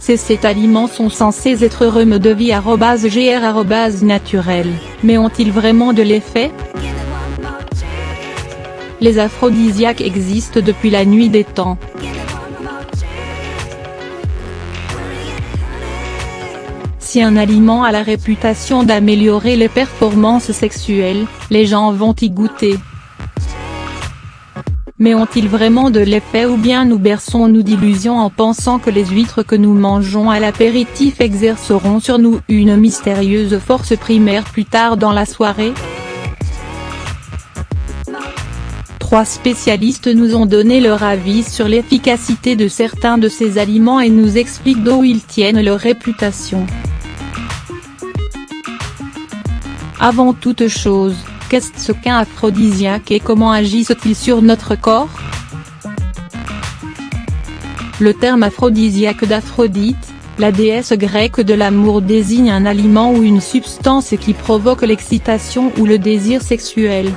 Ces aliments sont censés être remèdes de vie @gr @naturel, mais ont-ils vraiment de l'effet? Les aphrodisiaques existent depuis la nuit des temps. Si un aliment a la réputation d'améliorer les performances sexuelles, les gens vont y goûter. Mais ont-ils vraiment de l'effet ou bien nous berçons-nous d'illusions en pensant que les huîtres que nous mangeons à l'apéritif exerceront sur nous une mystérieuse force primaire plus tard dans la soirée? 3 spécialistes nous ont donné leur avis sur l'efficacité de certains de ces aliments et nous expliquent d'où ils tiennent leur réputation. Avant toute chose, qu'est-ce qu'un aphrodisiaque et comment agissent-ils sur notre corps? Le terme aphrodisiaque d'Aphrodite, la déesse grecque de l'amour, désigne un aliment ou une substance qui provoque l'excitation ou le désir sexuel.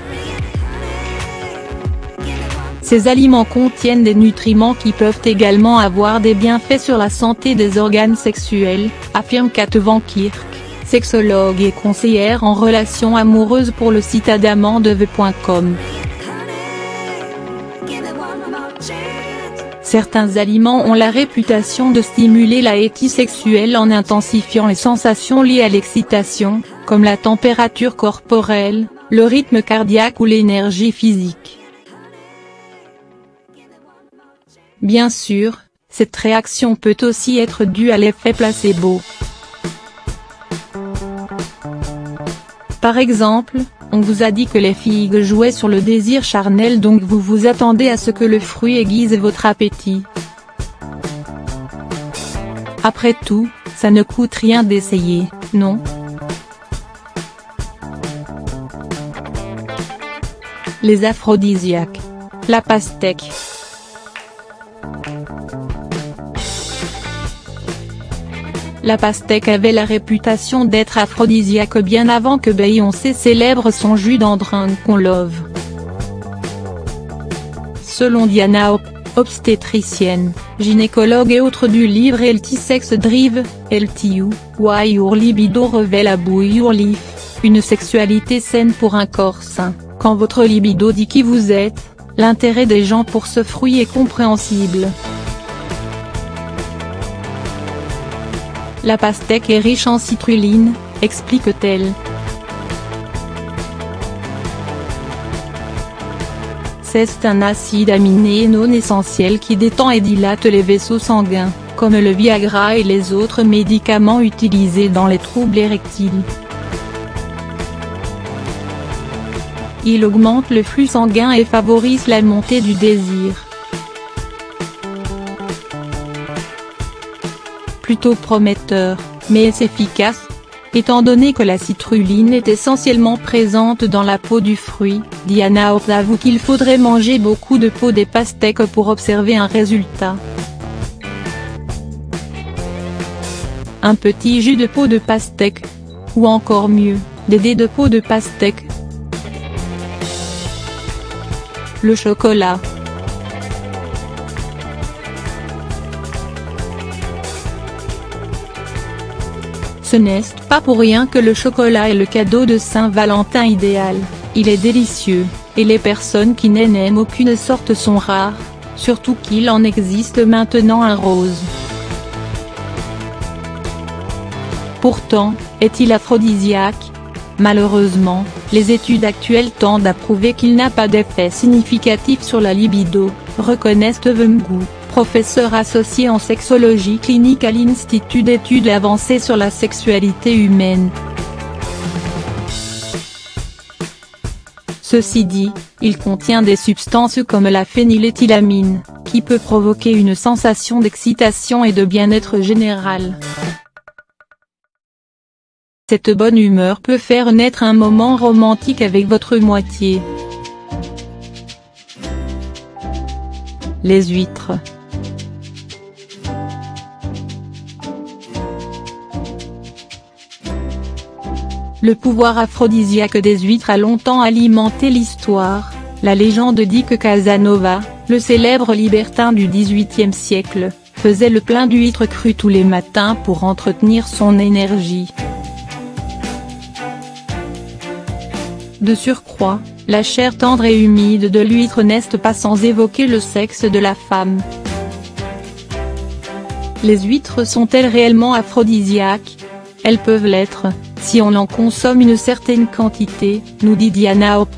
Ces aliments contiennent des nutriments qui peuvent également avoir des bienfaits sur la santé des organes sexuels, affirme Kate Van Kirk, sexologue et conseillère en relations amoureuses pour le site adamandeve.com. Certains aliments ont la réputation de stimuler l'appétit sexuel en intensifiant les sensations liées à l'excitation, comme la température corporelle, le rythme cardiaque ou l'énergie physique. Bien sûr, cette réaction peut aussi être due à l'effet placebo. Par exemple, on vous a dit que les figues jouaient sur le désir charnel, donc vous vous attendez à ce que le fruit aiguise votre appétit. Après tout, ça ne coûte rien d'essayer, non? Les aphrodisiaques. La pastèque. La pastèque avait la réputation d'être aphrodisiaque bien avant que Beyoncé célèbre son jus dans Drunk on Love. Selon Diana, obstétricienne, gynécologue et autre du livre Healthy Sex Drive, LTU, Why Your Libido Révèle About Your Life, une sexualité saine pour un corps sain, quand votre libido dit qui vous êtes, l'intérêt des gens pour ce fruit est compréhensible. La pastèque est riche en citrulline, explique-t-elle. C'est un acide aminé non essentiel qui détend et dilate les vaisseaux sanguins, comme le Viagra et les autres médicaments utilisés dans les troubles érectiles. Il augmente le flux sanguin et favorise la montée du désir. Plutôt prometteur, mais efficace. Étant donné que la citrulline est essentiellement présente dans la peau du fruit, Diana avoue qu'il faudrait manger beaucoup de peau des pastèques pour observer un résultat. Un petit jus de peau de pastèque. Ou encore mieux, des dés de peau de pastèque. Le chocolat. Ce n'est pas pour rien que le chocolat est le cadeau de Saint-Valentin idéal, il est délicieux, et les personnes qui n'en aiment aucune sorte sont rares, surtout qu'il en existe maintenant un rose. Pourtant, est-il aphrodisiaque? Malheureusement, les études actuelles tendent à prouver qu'il n'a pas d'effet significatif sur la libido, reconnaît Steven Gu, professeur associé en sexologie clinique à l'Institut d'études avancées sur la sexualité humaine. Ceci dit, il contient des substances comme la phényléthylamine, qui peut provoquer une sensation d'excitation et de bien-être général. Cette bonne humeur peut faire naître un moment romantique avec votre moitié. Les huîtres. Le pouvoir aphrodisiaque des huîtres a longtemps alimenté l'histoire. La légende dit que Casanova, le célèbre libertin du XVIIIe siècle, faisait le plein d'huîtres crues tous les matins pour entretenir son énergie. De surcroît, la chair tendre et humide de l'huître n'est pas sans évoquer le sexe de la femme. Les huîtres sont-elles réellement aphrodisiaques? Elles peuvent l'être, si on en consomme une certaine quantité, nous dit Diana Hope.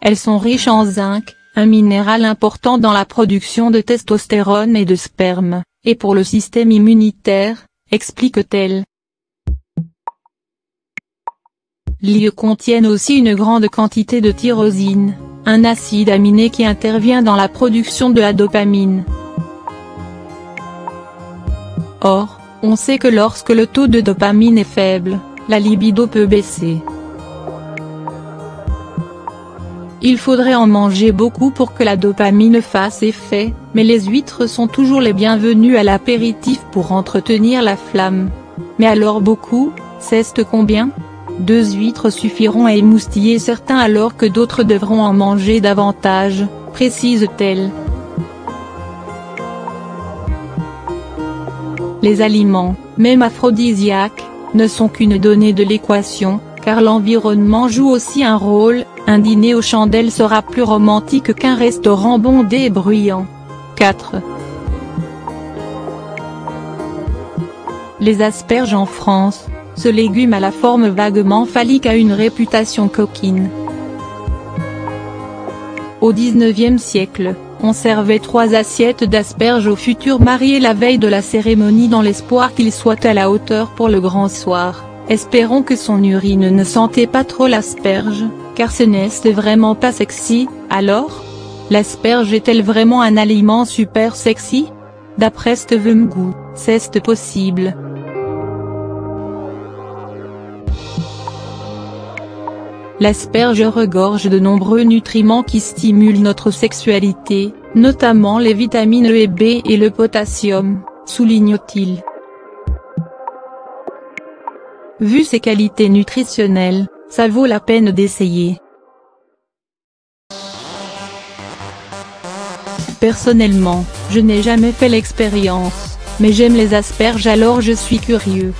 Elles sont riches en zinc, un minéral important dans la production de testostérone et de sperme, et pour le système immunitaire, explique-t-elle. Elles contiennent aussi une grande quantité de tyrosine, un acide aminé qui intervient dans la production de la dopamine. Or, on sait que lorsque le taux de dopamine est faible, la libido peut baisser. Il faudrait en manger beaucoup pour que la dopamine fasse effet, mais les huîtres sont toujours les bienvenues à l'apéritif pour entretenir la flamme. Mais alors beaucoup, c'est combien? 2 huîtres suffiront à émoustiller certains alors que d'autres devront en manger davantage, précise-t-elle. Les aliments, même aphrodisiaques, ne sont qu'une donnée de l'équation, car l'environnement joue aussi un rôle. Un dîner aux chandelles sera plus romantique qu'un restaurant bondé et bruyant. 4. Les asperges en France, ce légume à la forme vaguement phallique a une réputation coquine. Au XIXe siècle, on servait 3 assiettes d'asperges aux futurs mariés la veille de la cérémonie dans l'espoir qu'ils soient à la hauteur pour le grand soir. Espérons que son urine ne sentait pas trop l'asperge, car ce n'est vraiment pas sexy. Alors, l'asperge est-elle vraiment un aliment super sexy? D'après Steven Gu, c'est possible. L'asperge regorge de nombreux nutriments qui stimulent notre sexualité, notamment les vitamines E et B et le potassium, souligne-t-il. Vu ses qualités nutritionnelles, ça vaut la peine d'essayer. Personnellement, je n'ai jamais fait l'expérience, mais j'aime les asperges alors je suis curieux.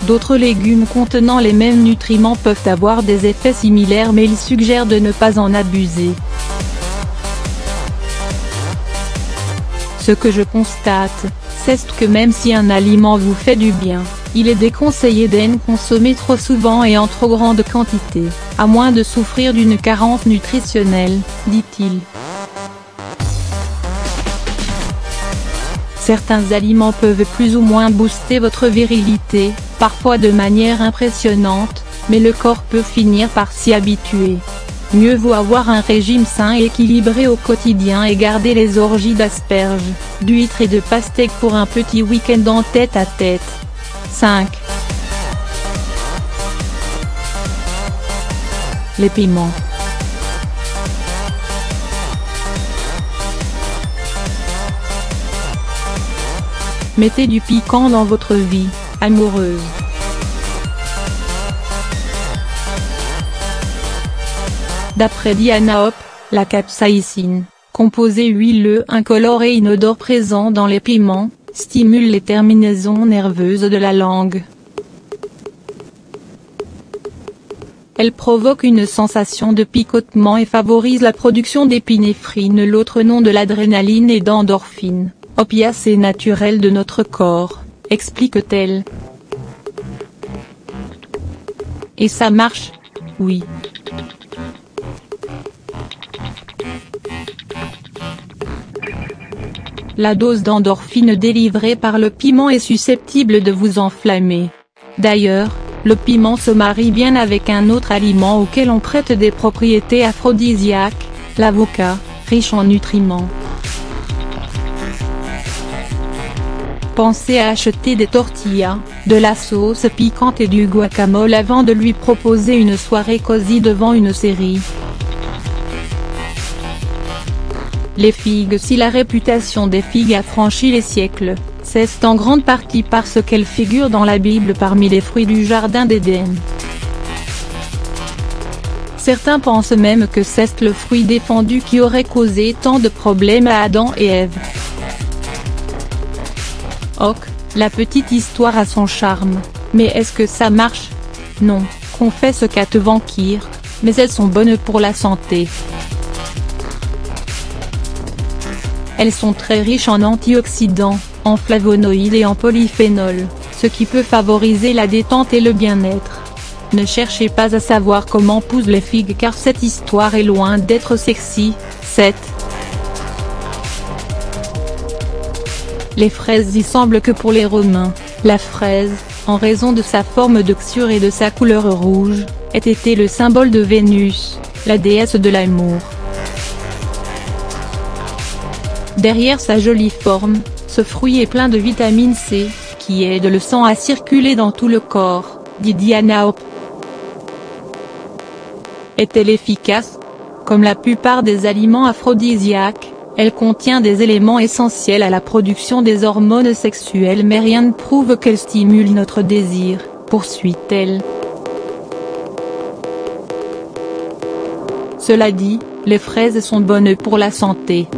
D'autres légumes contenant les mêmes nutriments peuvent avoir des effets similaires mais il suggère de ne pas en abuser. Ce que je constate, c'est que même si un aliment vous fait du bien, il est déconseillé d'en consommer trop souvent et en trop grande quantité, à moins de souffrir d'une carence nutritionnelle, dit-il. Certains aliments peuvent plus ou moins booster votre virilité, parfois de manière impressionnante, mais le corps peut finir par s'y habituer. Mieux vaut avoir un régime sain et équilibré au quotidien et garder les orgies d'asperges, d'huîtres et de pastèques pour un petit week-end en tête-à-tête. 5. Les piments. Mettez du piquant dans votre vie amoureuse. D'après Diana Hope, la capsaïcine, composé huileux incolore et inodore présent dans les piments, stimule les terminaisons nerveuses de la langue. Elle provoque une sensation de picotement et favorise la production d'épinéphrine, l'autre nom de l'adrénaline et d'endorphine, opiacés naturels de notre corps, explique-t-elle. Et ça marche? Oui. La dose d'endorphine délivrée par le piment est susceptible de vous enflammer. D'ailleurs, le piment se marie bien avec un autre aliment auquel on prête des propriétés aphrodisiaques, l'avocat, riche en nutriments. Pensez à acheter des tortillas, de la sauce piquante et du guacamole avant de lui proposer une soirée cosy devant une série. Les figues. Si la réputation des figues a franchi les siècles, c'est en grande partie parce qu'elles figurent dans la Bible parmi les fruits du jardin d'Éden. Certains pensent même que c'est le fruit défendu qui aurait causé tant de problèmes à Adam et Ève. Ok, la petite histoire a son charme, mais est-ce que ça marche? Non, confesse Kate Vankir, mais elles sont bonnes pour la santé. Elles sont très riches en antioxydants, en flavonoïdes et en polyphénols, ce qui peut favoriser la détente et le bien-être. Ne cherchez pas à savoir comment poussent les figues car cette histoire est loin d'être sexy. 7. Les fraises. Il semble que pour les Romains, la fraise, en raison de sa forme d'oxure et de sa couleur rouge, ait été le symbole de Vénus, la déesse de l'amour. Derrière sa jolie forme, ce fruit est plein de vitamine C, qui aide le sang à circuler dans tout le corps, dit Diana Hope. Est-elle efficace? Comme la plupart des aliments aphrodisiaques, elle contient des éléments essentiels à la production des hormones sexuelles mais rien ne prouve qu'elle stimule notre désir, poursuit-elle. Cela dit, les fraises sont bonnes pour la santé.